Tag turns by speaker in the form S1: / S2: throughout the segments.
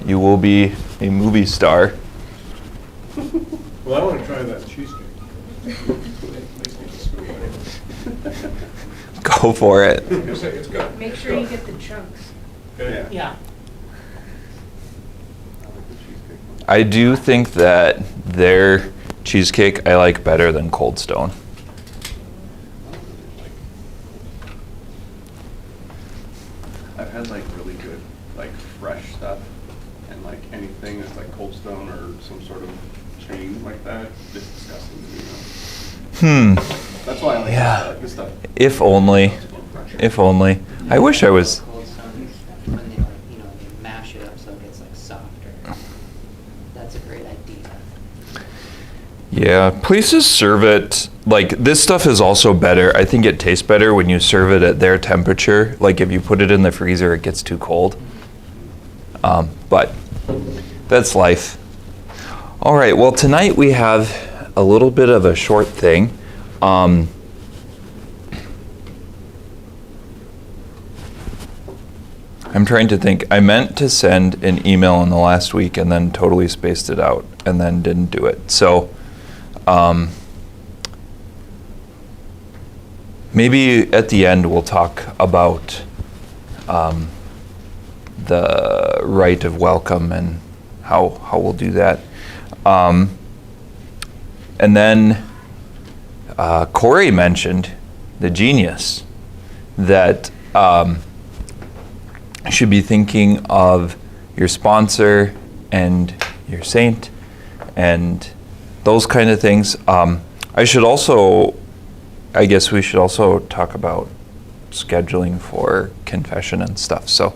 S1: you will be a movie star.
S2: Well, I want to try that cheesecake.
S1: Go for it.
S2: It's good.
S3: Make sure you get the chunks.
S2: Okay.
S4: Yeah.
S1: I do think that their cheesecake I like better than Cold Stone.
S5: I've had like really good, like fresh stuff, and like anything that's like Cold Stone or some sort of chain like that, it's disgusting to me. That's why I like this stuff.
S1: If only. If only. I wish I was.
S4: Cold Stone, when they like, they mash it up so it gets like softer. That's a great idea.
S1: Yeah, places serve it, like this stuff is also better. I think it tastes better when you serve it at their temperature. Like if you put it in the freezer, it gets too cold. But that's life. All right, well tonight we have a little bit of a short thing. I'm trying to think. I meant to send an email in the last week and then totally spaced it out and then didn't do it. So maybe at the end we'll talk about the rite of welcome and how we'll do that. And then Corey mentioned the genius that should be thinking of your sponsor and your saint and those kind of things. I guess we should also talk about scheduling for confession and stuff. So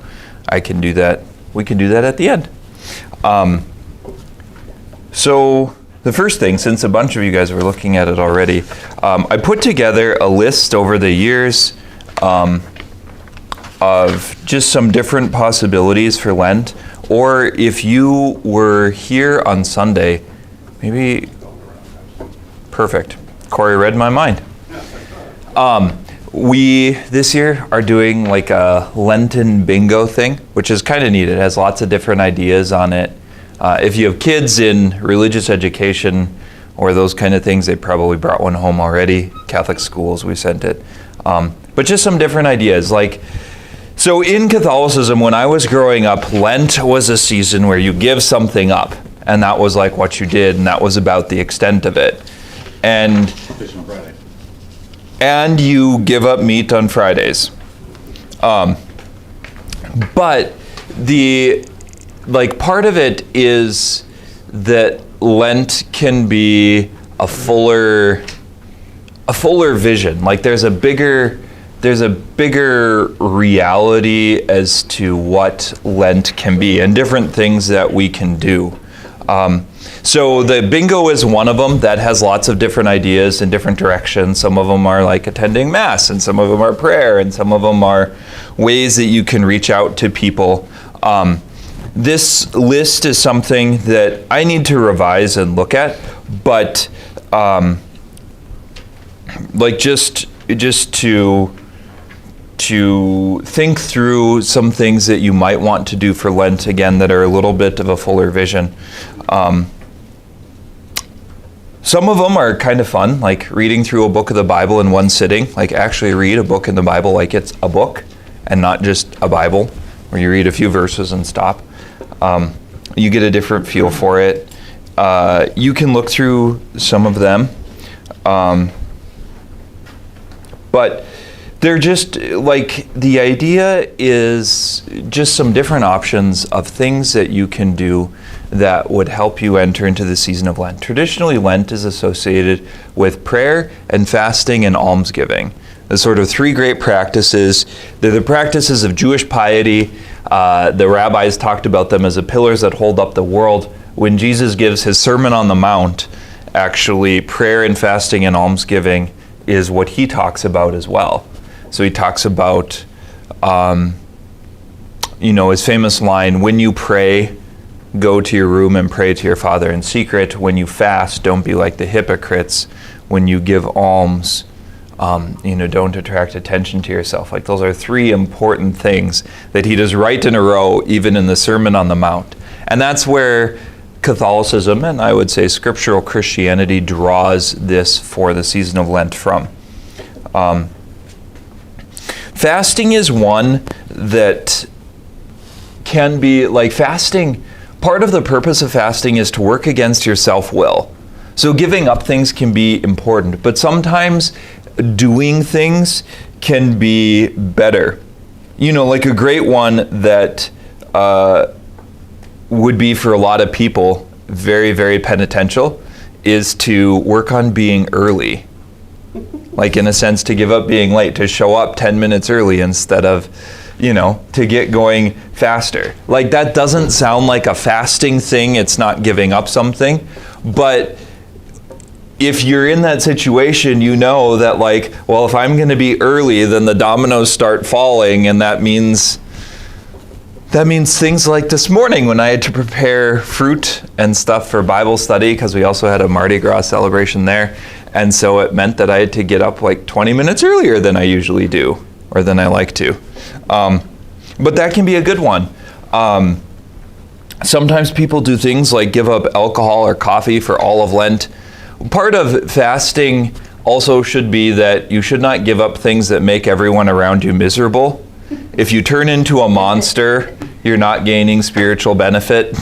S1: I can do that. We can do that at the end. So the first thing, since a bunch of you guys were looking at it already, I put together a list over the years of just some different possibilities for Lent. Or if you were here on Sunday, maybe, perfect. Corey read my mind. We, this year, are doing like a Lenten bingo thing, which is kind of neat. It has lots of different ideas on it. If you have kids in religious education or those kind of things, they probably brought one home already. Catholic schools, we sent it. But just some different ideas. So in Catholicism, when I was growing up, Lent was a season where you give something up. And that was like what you did, and that was about the extent of it. And you give up meat on Fridays. But part of it is that Lent can be a fuller vision. Like there's a bigger reality as to what Lent can be and different things that we can do. So the bingo is one of them that has lots of different ideas in different directions. Some of them are like attending Mass, and some of them are prayer, and some of them are ways that you can reach out to people. This list is something that I need to revise and look at, but just to think through some things that you might want to do for Lent, again, that are a little bit of a fuller vision. Some of them are kind of fun, like reading through a book of the Bible in one sitting. Like actually read a book in the Bible like it's a book and not just a Bible where you read a few verses and stop. You get a different feel for it. You can look through some of them. But they're just the idea is just some different options of things that you can do that would help you enter into the season of Lent. Traditionally, Lent is associated with prayer and fasting and almsgiving. The sort of three great practices. They're the practices of Jewish piety. The rabbis talked about them as the pillars that hold up the world. When Jesus gives his Sermon on the Mount, actually prayer and fasting and almsgiving is what he talks about as well. So he talks about, his famous line, when you pray, go to your room and pray to your Father in secret. When you fast, don't be like the hypocrites. When you give alms, don't attract attention to yourself. Those are three important things that he does right in a row, even in the Sermon on the Mount. And that's where Catholicism, and I would say scriptural Christianity, draws this for the season of Lent from. Fasting is one that can be like fasting. Part of the purpose of fasting is to work against your self-will. So giving up things can be important, but sometimes doing things can be better. You know, like a great one that would be for a lot of people very, very penitential is to work on being early. Like in a sense, to give up being late, to show up 10 minutes early instead of, you know, to get going faster. Like that doesn't sound like a fasting thing. It's not giving up something. But if you're in that situation, you know that like, well, if I'm going to be early, then the dominoes start falling. And that means things like this morning when I had to prepare fruit and stuff for Bible study, because we also had a Mardi Gras celebration there. And so it meant that I had to get up like 20 minutes earlier than I usually do, or than I like to. But that can be a good one. Sometimes people do things like give up alcohol or coffee for all of Lent. Part of fasting also should be that you should not give up things that make everyone around you miserable. If you turn into a monster, you're not gaining spiritual benefit.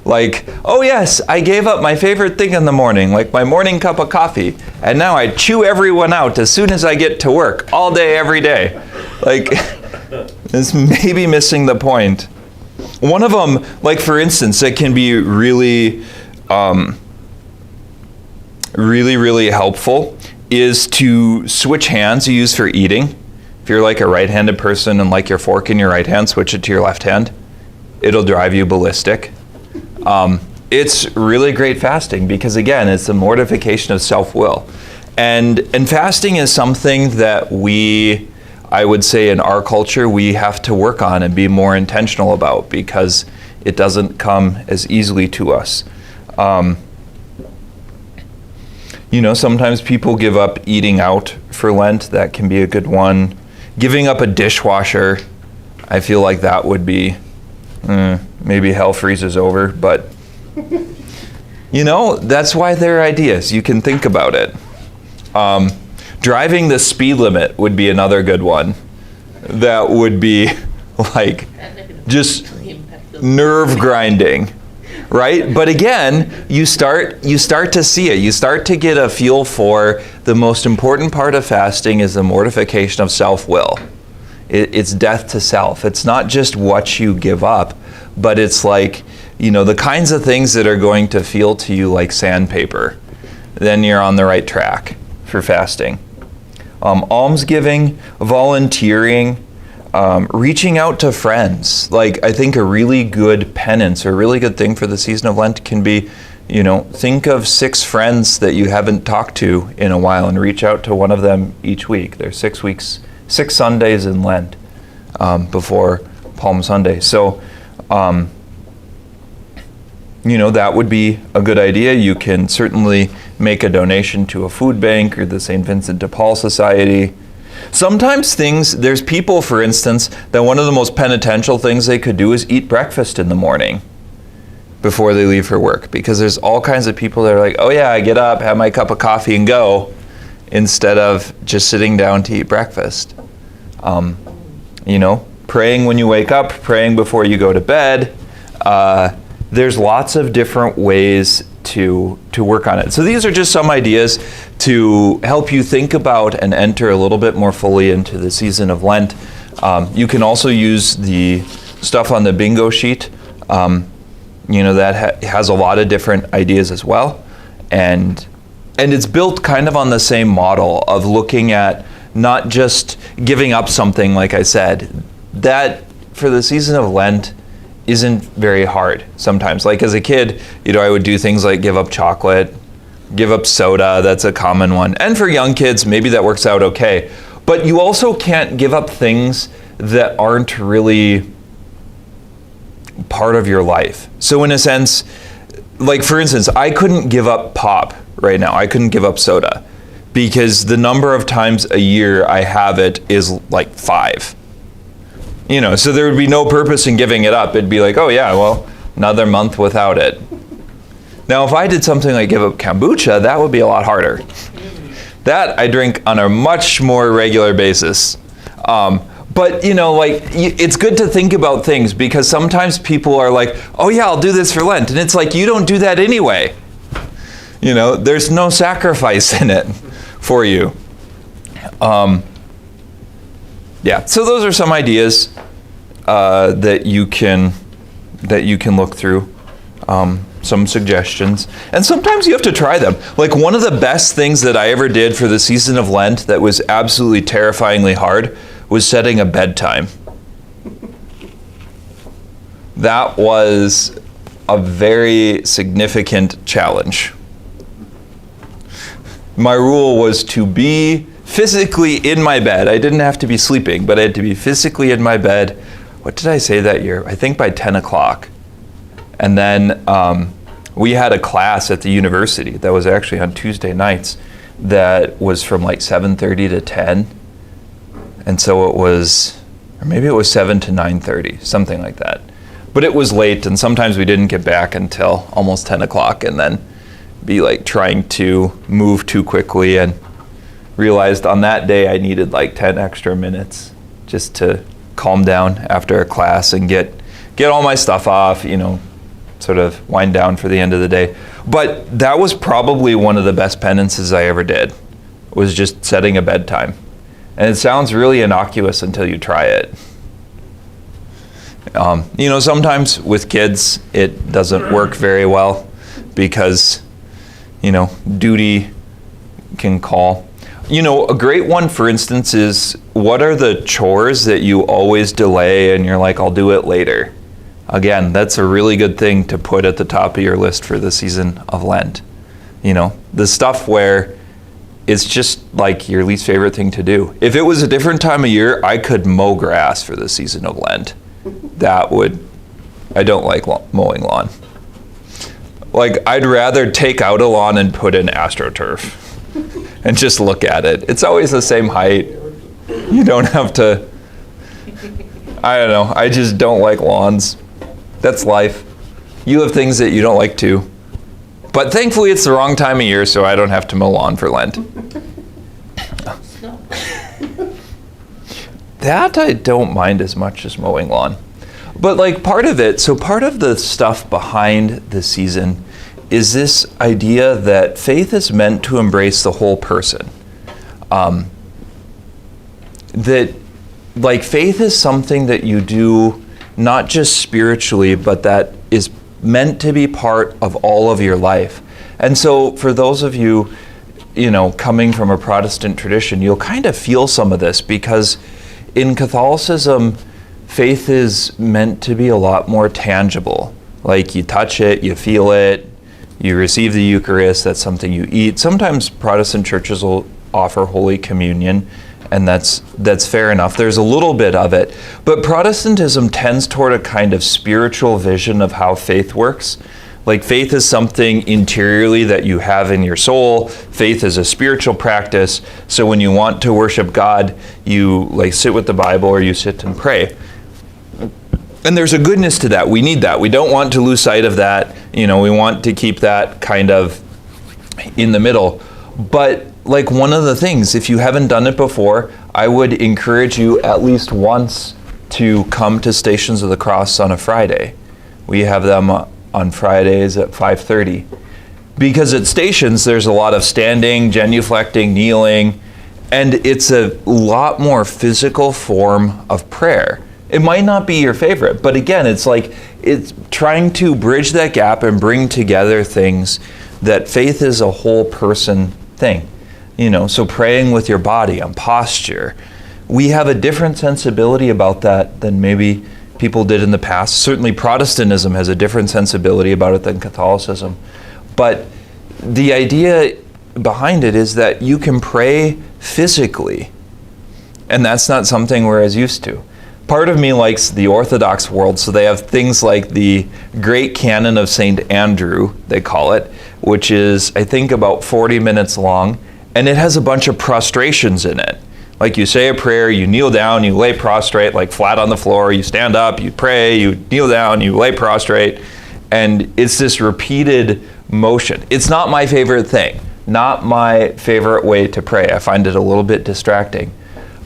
S1: Like, oh yes, I gave up my favorite thing in the morning, like my morning cup of coffee, and now I chew everyone out as soon as I get to work, all day, every day. Like, it's maybe missing the point. One of them, like for instance, that can be really, really helpful is to switch hands you use for eating. If you're like a right-handed person and like your fork in your right hand, switch it to your left hand. It'll drive you ballistic. It's really great fasting because, again, it's a mortification of self-will. And fasting is something that I would say in our culture, we have to work on and be more intentional about because it doesn't come as easily to us. You know, sometimes people give up eating out for Lent. That can be a good one. Giving up a dishwasher, I feel like that would be, maybe hell freezes over, but you know, that's why there are ideas. You can think about it. Driving the speed limit would be another good one. That would be like just nerve grinding, right? But again, you start to see it. You start to get a feel for the most important part of fasting is the mortification of self-will. It's death to self. It's not just what you give up, but it's like, you know, the kinds of things that are going to feel to you like sandpaper. Then you're on the right track for fasting. Almsgiving, volunteering, reaching out to friends. Like, I think a really good penance or a really good thing for the season of Lent can be, you know, think of 6 friends that you haven't talked to in a while and reach out to one of them each week. There's 6 weeks, 6 Sundays in Lent before Palm Sunday. So, you know, that would be a good idea. You can certainly make a donation to a food bank or the St. Vincent de Paul Society. Sometimes there's people, for instance, that one of the most penitential things they could do is eat breakfast in the morning before they leave for work. Because there's all kinds of people that are like, oh yeah, I get up, have my cup of coffee and go, instead of just sitting down to eat breakfast. You know, praying when you wake up, praying before you go to bed. There's lots of different ways to work on it. So these are just some ideas to help you think about and enter a little bit more fully into the season of Lent. You can also use the stuff on the bingo sheet. You know, that has a lot of different ideas as well. And it's built kind of on the same model of looking at not just giving up something, like I said. That, for the season of Lent, isn't very hard sometimes. Like as a kid, you know, I would do things like give up chocolate, give up soda, that's a common one. And for young kids, maybe that works out okay. But you also can't give up things that aren't really part of your life. So in a sense, like for instance, I couldn't give up pop right now. I couldn't give up soda because the number of times a year I have it is like 5. So there would be no purpose in giving it up. It'd be like, oh yeah, well, another month without it. Now, if I did something like give up kombucha, that would be a lot harder. That I drink on a much more regular basis. But, it's good to think about things, because sometimes people are like, oh yeah, I'll do this for Lent. And it's like, you don't do that anyway. There's no sacrifice in it for you. So those are some ideas that you can look through. Some suggestions. And sometimes you have to try them. Like, one of the best things that I ever did for the season of Lent that was absolutely terrifyingly hard was setting a bedtime. That was a very significant challenge. My rule was to be physically in my bed. I didn't have to be sleeping, but I had to be physically in my bed. What did I say that year? I think by 10 o'clock. And then we had a class at the university that was actually on Tuesday nights that was from like 7:30 to 10. And so it was, or maybe it was 7 to 9:30, something like that. But it was late, and sometimes we didn't get back until almost 10 o'clock, and then be like trying to move too quickly, and realized on that day I needed like 10 extra minutes just to calm down after a class and get all my stuff off, sort of wind down for the end of the day. But that was probably one of the best penances I ever did, was just setting a bedtime. And it sounds really innocuous until you try it. Sometimes with kids it doesn't work very well because, duty can call. A great one, for instance, is what are the chores that you always delay and you're like, I'll do it later? Again, that's a really good thing to put at the top of your list for the season of Lent. The stuff where it's just like your least favorite thing to do. If it was a different time of year, I could mow grass for the season of Lent. I don't like mowing lawn. Like, I'd rather take out a lawn and put in AstroTurf and just look at it. It's always the same height. You don't have to, I don't know, I just don't like lawns. That's life. You have things that you don't like too. But thankfully it's the wrong time of year, so I don't have to mow lawn for Lent. That I don't mind as much as mowing lawn. But part of the stuff behind the season is this idea that faith is meant to embrace the whole person. That faith is something that you do not just spiritually, but that is meant to be part of all of your life. And so for those of you, coming from a Protestant tradition, you'll kind of feel some of this, because in Catholicism, faith is meant to be a lot more tangible. Like, you touch it, you feel it, you receive the Eucharist, that's something you eat. Sometimes Protestant churches will offer Holy Communion, and that's fair enough. There's a little bit of it. But Protestantism tends toward a kind of spiritual vision of how faith works. Like, faith is something interiorly that you have in your soul. Faith is a spiritual practice. So when you want to worship God, you sit with the Bible or you sit and pray. And there's a goodness to that. We need that. We don't want to lose sight of that. We want to keep that kind of in the middle. But one of the things, if you haven't done it before, I would encourage you at least once to come to Stations of the Cross on a Friday. We have them on Fridays at 5:30. Because at Stations, there's a lot of standing, genuflecting, kneeling, and it's a lot more physical form of prayer. It might not be your favorite, but again, it's trying to bridge that gap and bring together things that faith is a whole person thing. So praying with your body and posture. We have a different sensibility about that than maybe people did in the past. Certainly Protestantism has a different sensibility about it than Catholicism. But the idea behind it is that you can pray physically, and that's not something we're as used to. Part of me likes the Orthodox world, so they have things like the Great Canon of St. Andrew, they call it, which is, I think, about 40 minutes long, and it has a bunch of prostrations in it. Like you say a prayer, you kneel down, you lay prostrate, like flat on the floor, you stand up, you pray, you kneel down, you lay prostrate, and it's this repeated motion. It's not my favorite thing, not my favorite way to pray. I find it a little bit distracting.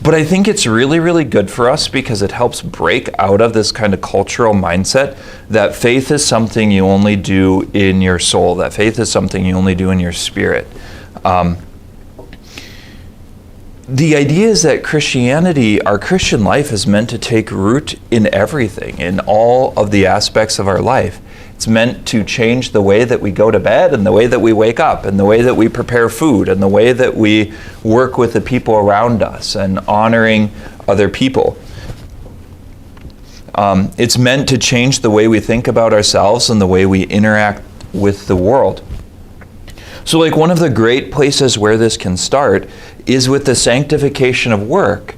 S1: But I think it's really, really good for us because it helps break out of this kind of cultural mindset that faith is something you only do in your soul, that faith is something you only do in your spirit. The idea is that Christianity, our Christian life, is meant to take root in everything, in all of the aspects of our life. It's meant to change the way that we go to bed and the way that we wake up and the way that we prepare food and the way that we work with the people around us and honoring other people. It's meant to change the way we think about ourselves and the way we interact with the world. So like one of the great places where this can start is with the sanctification of work,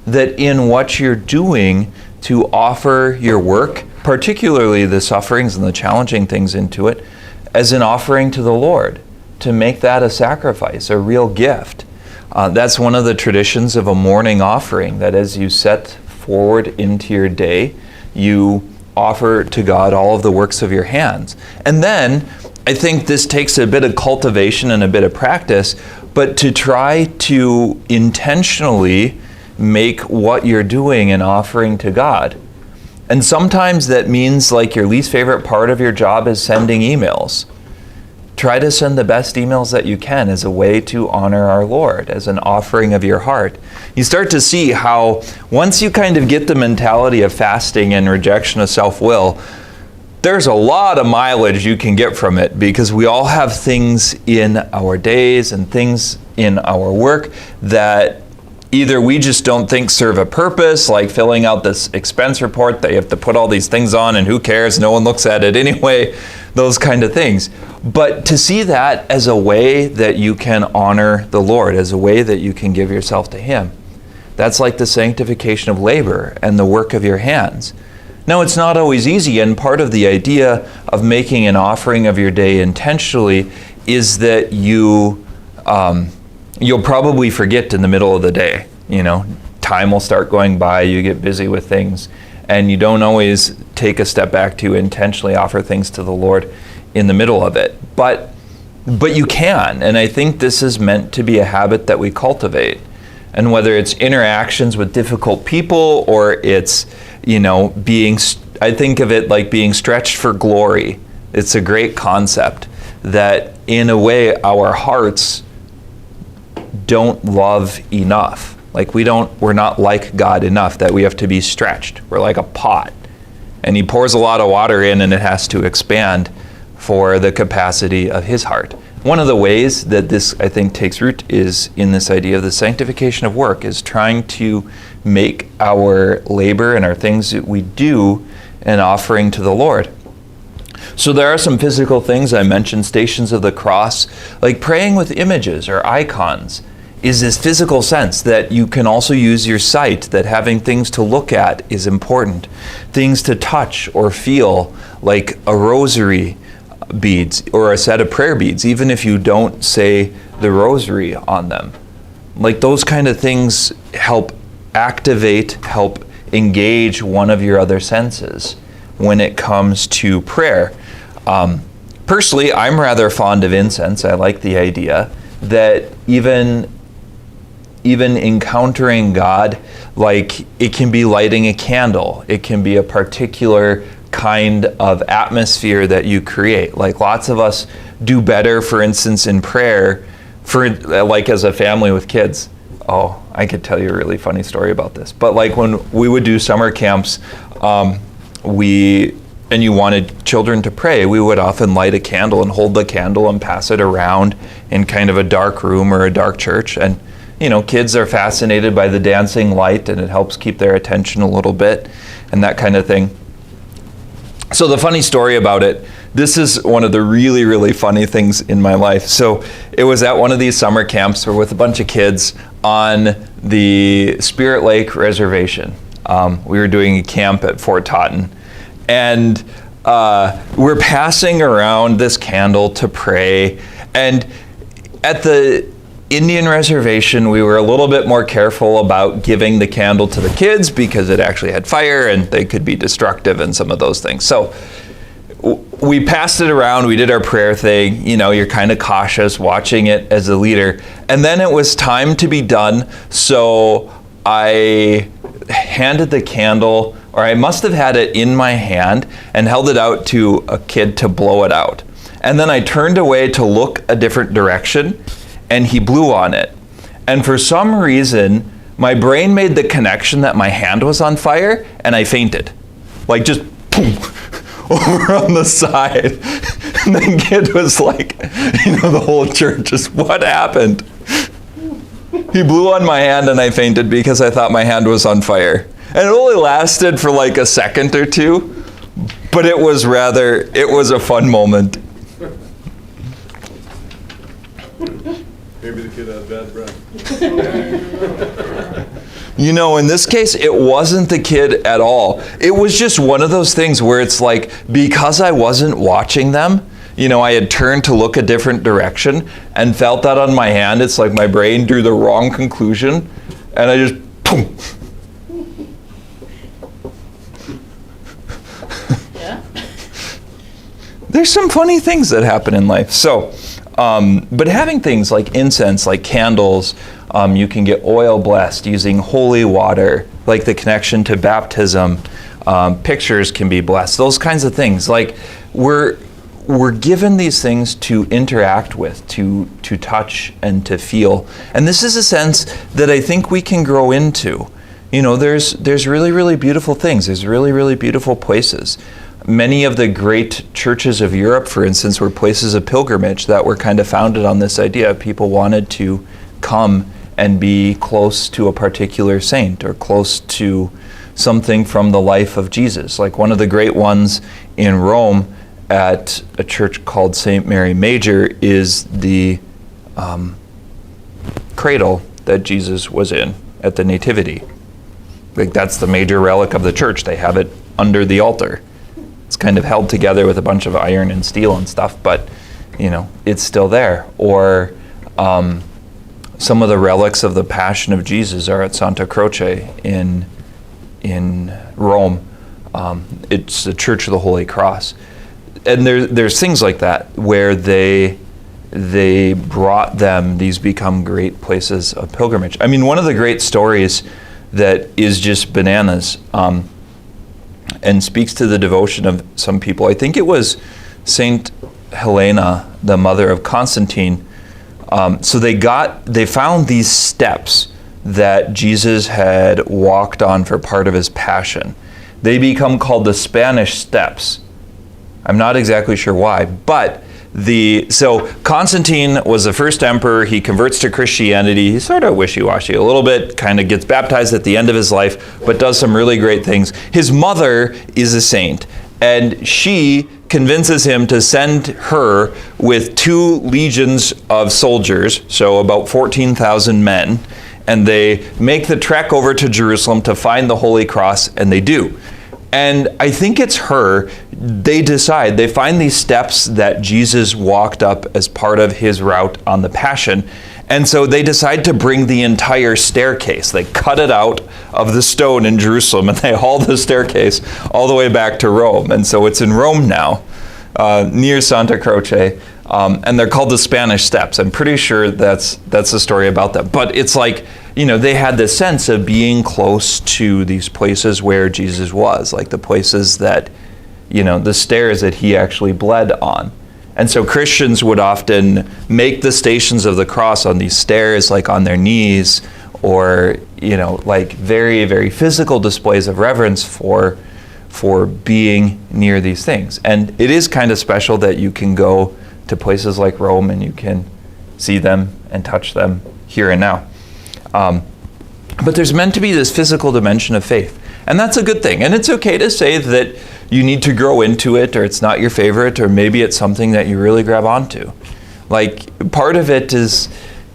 S1: that in what you're doing to offer your work, particularly the sufferings and the challenging things into it, as an offering to the Lord, to make that a sacrifice, a real gift. That's one of the traditions of a morning offering, that as you set forward into your day, you offer to God all of the works of your hands. And then, I think this takes a bit of cultivation and a bit of practice, but to try to intentionally make what you're doing an offering to God. And sometimes that means like your least favorite part of your job is sending emails. Try to send the best emails that you can as a way to honor our Lord, as an offering of your heart. You start to see how once you kind of get the mentality of fasting and rejection of self-will, there's a lot of mileage you can get from it, because we all have things in our days and things in our work that either we just don't think serve a purpose, like filling out this expense report that you have to put all these things on and who cares, no one looks at it anyway, those kind of things. But to see that as a way that you can honor the Lord, as a way that you can give yourself to Him. That's like the sanctification of labor and the work of your hands. Now, it's not always easy, and part of the idea of making an offering of your day intentionally is that you'll probably forget in the middle of the day. You know, time will start going by, you get busy with things, and you don't always take a step back to intentionally offer things to the Lord in the middle of it. But you can, and I think this is meant to be a habit that we cultivate. And whether it's interactions with difficult people or it's, I think of it like being stretched for glory. It's a great concept that in a way our hearts don't love enough. Like we're not like God enough that we have to be stretched. We're like a pot. And He pours a lot of water in and it has to expand for the capacity of His heart. One of the ways that this, I think, takes root is in this idea of the sanctification of work, is trying to make our labor and our things that we do an offering to the Lord. So there are some physical things. I mentioned Stations of the Cross, like praying with images or icons is this physical sense that you can also use your sight, that having things to look at is important. Things to touch or feel, like a rosary beads or a set of prayer beads, even if you don't say the rosary on them. Like those kind of things help activate, help engage one of your other senses when it comes to prayer. Personally, I'm rather fond of incense. I like the idea that even encountering God, like it can be lighting a candle, it can be a particular kind of atmosphere that you create. Like lots of us do better, for instance, in prayer, for like as a family with kids. Oh, I could tell you a really funny story about this. But like when we would do summer camps, and you wanted children to pray, we would often light a candle and hold the candle and pass it around in kind of a dark room or a dark church. And kids are fascinated by the dancing light, and it helps keep their attention a little bit and that kind of thing. So the funny story about it, this is one of the really, really funny things in my life. So it was at one of these summer camps. We're with a bunch of kids on the Spirit Lake Reservation. We were doing a camp at Fort Totten. And we're passing around this candle to pray. And at the Indian reservation, we were a little bit more careful about giving the candle to the kids because it actually had fire and they could be destructive and some of those things. So we passed it around, we did our prayer thing, you're kind of cautious watching it as a leader. And then it was time to be done, so I handed the candle, or I must have had it in my hand and held it out to a kid to blow it out. And then I turned away to look a different direction, and he blew on it. And for some reason, my brain made the connection that my hand was on fire, and I fainted. Like just boom, over on the side. And the kid was like, the whole church just, what happened? He blew on my hand and I fainted because I thought my hand was on fire. And it only lasted for like a second or two, but it was a fun moment.
S2: Maybe the kid had bad breath.
S1: In this case, it wasn't the kid at all. It was just one of those things where it's like, because I wasn't watching them, I had turned to look a different direction and felt that on my hand. It's like my brain drew the wrong conclusion, and I just, boom.
S4: Yeah.
S1: There's some funny things that happen in life. So, but having things like incense, like candles, you can get oil blessed using holy water, like the connection to baptism. Pictures can be blessed. Those kinds of things. Like we're given these things to interact with, to touch and to feel. And this is a sense that I think we can grow into. There's really, really beautiful things. There's really, really beautiful places. Many of the great churches of Europe, for instance, were places of pilgrimage that were kind of founded on this idea. People wanted to come and be close to a particular saint or close to something from the life of Jesus. Like one of the great ones in Rome at a church called St. Mary Major is the cradle that Jesus was in at the Nativity. Like that's the major relic of the church. They have it under the altar. It's kind of held together with a bunch of iron and steel and stuff, but it's still there. Or some of the relics of the Passion of Jesus are at Santa Croce in Rome. It's the Church of the Holy Cross. And there's things like that where they brought them, these become great places of pilgrimage. I mean, one of the great stories that is just bananas and speaks to the devotion of some people, I think it was Saint Helena, the mother of Constantine. So they found these steps that Jesus had walked on for part of his passion. They become called the Spanish Steps. I'm not exactly sure why, but so Constantine was the first emperor. He converts to Christianity. He's sort of wishy-washy a little bit, kind of gets baptized at the end of his life, but does some really great things. His mother is a saint, and she convinces him to send her with 2 legions of soldiers, so about 14,000 men, and they make the trek over to Jerusalem to find the Holy Cross, and they do. And I think it's her, they find these steps that Jesus walked up as part of his route on the Passion. And so they decide to bring the entire staircase. They cut it out of the stone in Jerusalem and they haul the staircase all the way back to Rome. And so it's in Rome now, near Santa Croce. And they're called the Spanish Steps. I'm pretty sure that's the story about them. But it's like, they had this sense of being close to these places where Jesus was, like the places that, the stairs that he actually bled on. And so Christians would often make the Stations of the Cross on these stairs, like on their knees, or, like very, very physical displays of reverence for being near these things. And it is kind of special that you can go to places like Rome and you can see them and touch them here and now. But there's meant to be this physical dimension of faith. And that's a good thing. And it's okay to say that you need to grow into it, or it's not your favorite, or maybe it's something that you really grab onto. Like, part of it is,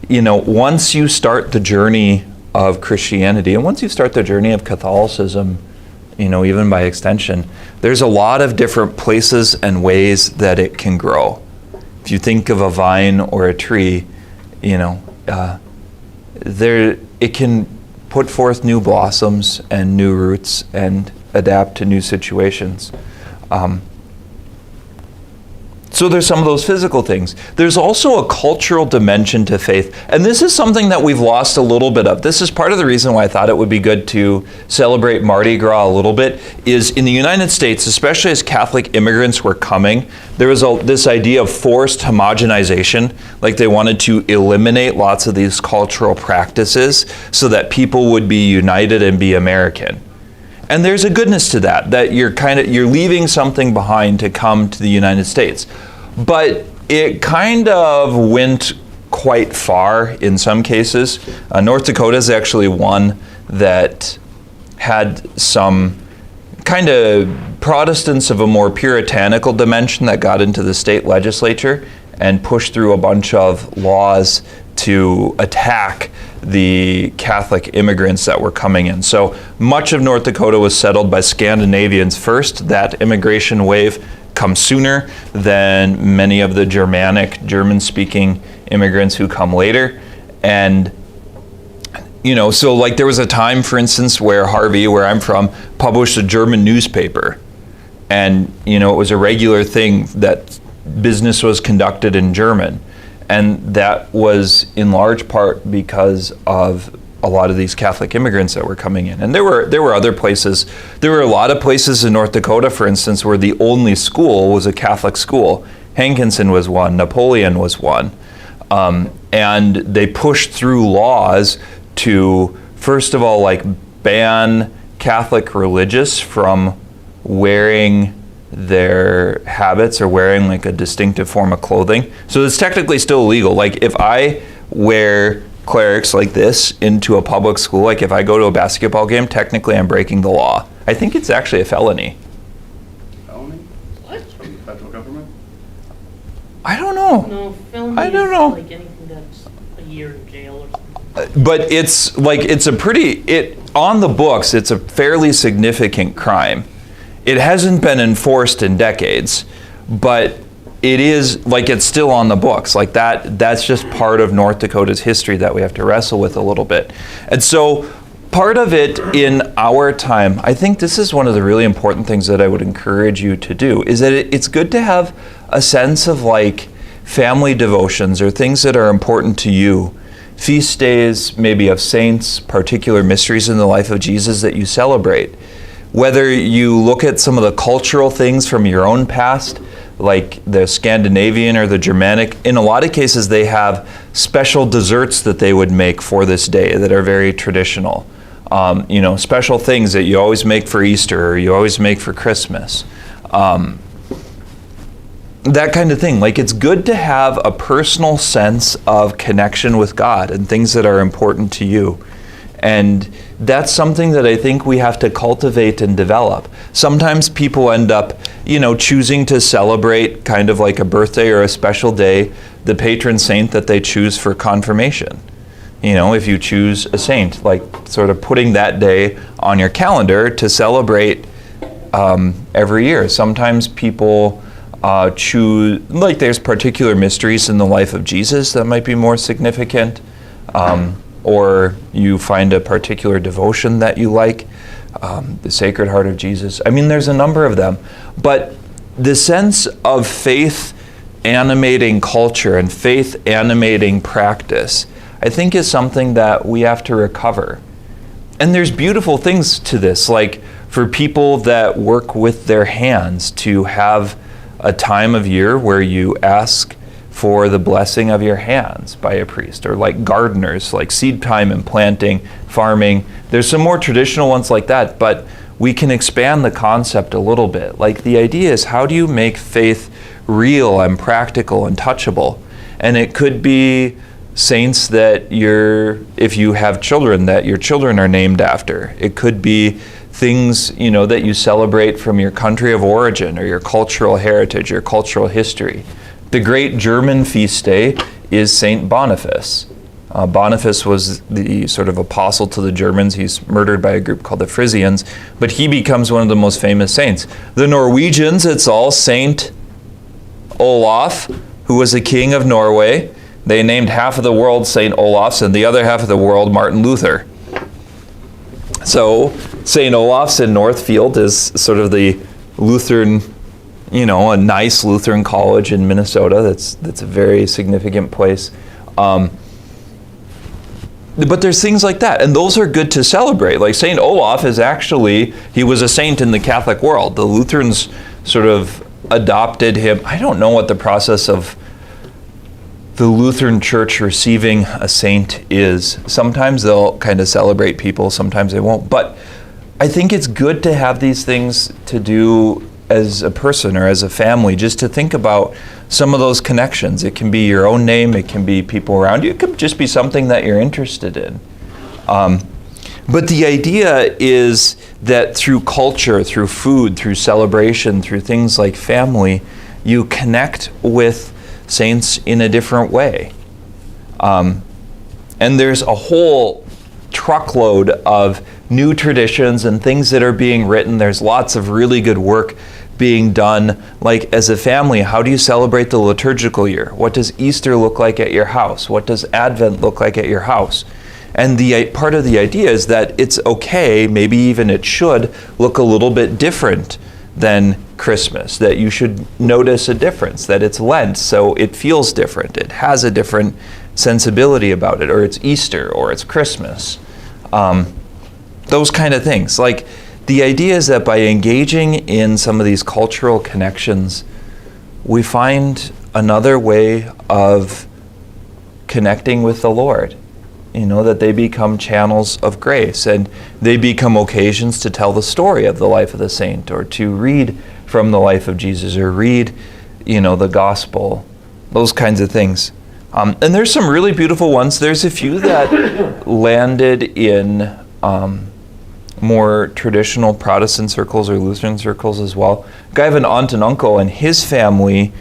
S1: once you start the journey of Christianity, and once you start the journey of Catholicism, even by extension, there's a lot of different places and ways that it can grow. If you think of a vine or a tree, it can put forth new blossoms and new roots and adapt to new situations. So there's some of those physical things. There's also a cultural dimension to faith. And this is something that we've lost a little bit of. This is part of the reason why I thought it would be good to celebrate Mardi Gras a little bit, is in the United States, especially as Catholic immigrants were coming, there was this idea of forced homogenization. Like they wanted to eliminate lots of these cultural practices so that people would be united and be American. And there's a goodness to that you're leaving something behind to come to the United States. But it kind of went quite far in some cases. North Dakota is actually one that had some kind of Protestants of a more puritanical dimension that got into the state legislature and pushed through a bunch of laws to attack the Catholic immigrants that were coming in. So much of North Dakota was settled by Scandinavians first. That immigration wave comes sooner than many of the German-speaking immigrants who come later. And, so like there was a time, for instance, where Harvey, where I'm from, published a German newspaper. And, it was a regular thing that business was conducted in German. And that was in large part because of a lot of these Catholic immigrants that were coming in. And there were other places. There were a lot of places in North Dakota, for instance, where the only school was a Catholic school. Hankinson was one. Napoleon was one. And they pushed through laws to, first of all, like ban Catholic religious from wearing their habits or wearing like a distinctive form of clothing. So it's technically still illegal. Like if I wear clerics like this into a public school, like if I go to a basketball game, technically I'm breaking the law. I think it's actually a felony.
S5: Felony?
S3: What?
S5: From the federal government?
S1: I don't know.
S3: No, felony
S1: I don't
S3: is
S1: know.
S3: like anything that's a year in jail or something.
S1: But it's like, on the books, it's a fairly significant crime. It hasn't been enforced in decades, but it is, like, it's still on the books. Like that's just part of North Dakota's history that we have to wrestle with a little bit. And so part of it in our time, I think this is one of the really important things that I would encourage you to do, is that it's good to have a sense of like family devotions or things that are important to you. Feast days, maybe of saints, particular mysteries in the life of Jesus that you celebrate. Whether you look at some of the cultural things from your own past, like the Scandinavian or the Germanic, in a lot of cases they have special desserts that they would make for this day that are very traditional. Special things that you always make for Easter or you always make for Christmas. That kind of thing. Like, it's good to have a personal sense of connection with God and things that are important to you. And that's something that I think we have to cultivate and develop. Sometimes people end up, choosing to celebrate kind of like a birthday or a special day, the patron saint that they choose for confirmation. If you choose a saint, like sort of putting that day on your calendar to celebrate every year. Sometimes people choose, like there's particular mysteries in the life of Jesus that might be more significant. Or you find a particular devotion that you like, the Sacred Heart of Jesus. I mean, there's a number of them. But the sense of faith animating culture and faith animating practice, I think is something that we have to recover. And there's beautiful things to this, like for people that work with their hands, to have a time of year where you ask for the blessing of your hands by a priest, or like gardeners, like seed time and planting, farming. There's some more traditional ones like that, but we can expand the concept a little bit. Like the idea is, how do you make faith real and practical and touchable? And it could be saints that if you have children, that your children are named after. It could be things, that you celebrate from your country of origin or your cultural heritage, your cultural history. The great German feast day is Saint Boniface. Boniface was the sort of apostle to the Germans. He's murdered by a group called the Frisians, but he becomes one of the most famous saints. The Norwegians, it's all Saint Olaf, who was the king of Norway. They named half of the world St. Olaf's and the other half of the world Martin Luther. So St. Olaf's in Northfield is sort of the Lutheran, a nice Lutheran college in Minnesota. That's a very significant place. But there's things like that, and those are good to celebrate. Like St. Olaf he was a saint in the Catholic world. The Lutherans sort of adopted him. I don't know what the process of the Lutheran Church receiving a saint is. Sometimes they'll kind of celebrate people, sometimes they won't. But I think it's good to have these things to do as a person or as a family, just to think about some of those connections. It can be your own name, it can be people around you, it could just be something that you're interested in. But the idea is that through culture, through food, through celebration, through things like family, you connect with saints in a different way. And there's a whole truckload of new traditions and things that are being written. There's lots of really good work being done. Like, as a family, how do you celebrate the liturgical year? What does Easter look like at your house? What does Advent look like at your house? And the part of the idea is that it's okay, maybe even it should, look a little bit different than Christmas, that you should notice a difference, that it's Lent, so it feels different. It has a different sensibility about it, or it's Easter, or it's Christmas. Those kind of things. Like, the idea is that by engaging in some of these cultural connections, we find another way of connecting with the Lord. That they become channels of grace, and they become occasions to tell the story of the life of the saint, or to read from the life of Jesus, or read, the gospel, those kinds of things. And there's some really beautiful ones. There's a few that landed in more traditional Protestant circles or Lutheran circles as well. I have an aunt and uncle, and his family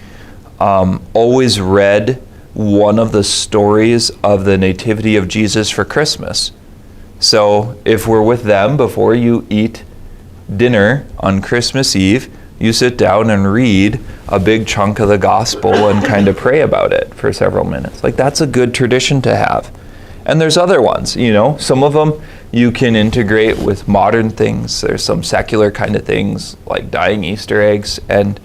S1: always read one of the stories of the Nativity of Jesus for Christmas. So if we're with them before you eat dinner on Christmas Eve, you sit down and read a big chunk of the gospel and kind of pray about it for several minutes. Like, that's a good tradition to have. And there's other ones, some of them you can integrate with modern things. There's some secular kind of things like dyeing Easter eggs, and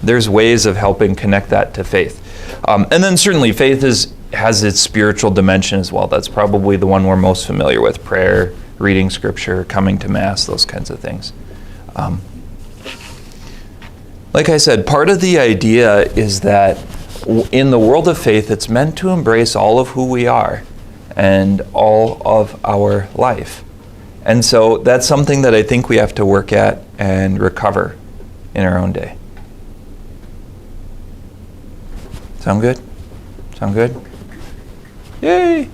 S1: there's ways of helping connect that to faith. And then certainly faith has its spiritual dimension as well. That's probably the one we're most familiar with: prayer, reading scripture, coming to Mass, those kinds of things. Like I said, part of the idea is that in the world of faith, it's meant to embrace all of who we are and all of our life. And so that's something that I think we have to work at and recover in our own day. Sound good? Sound good? Yay!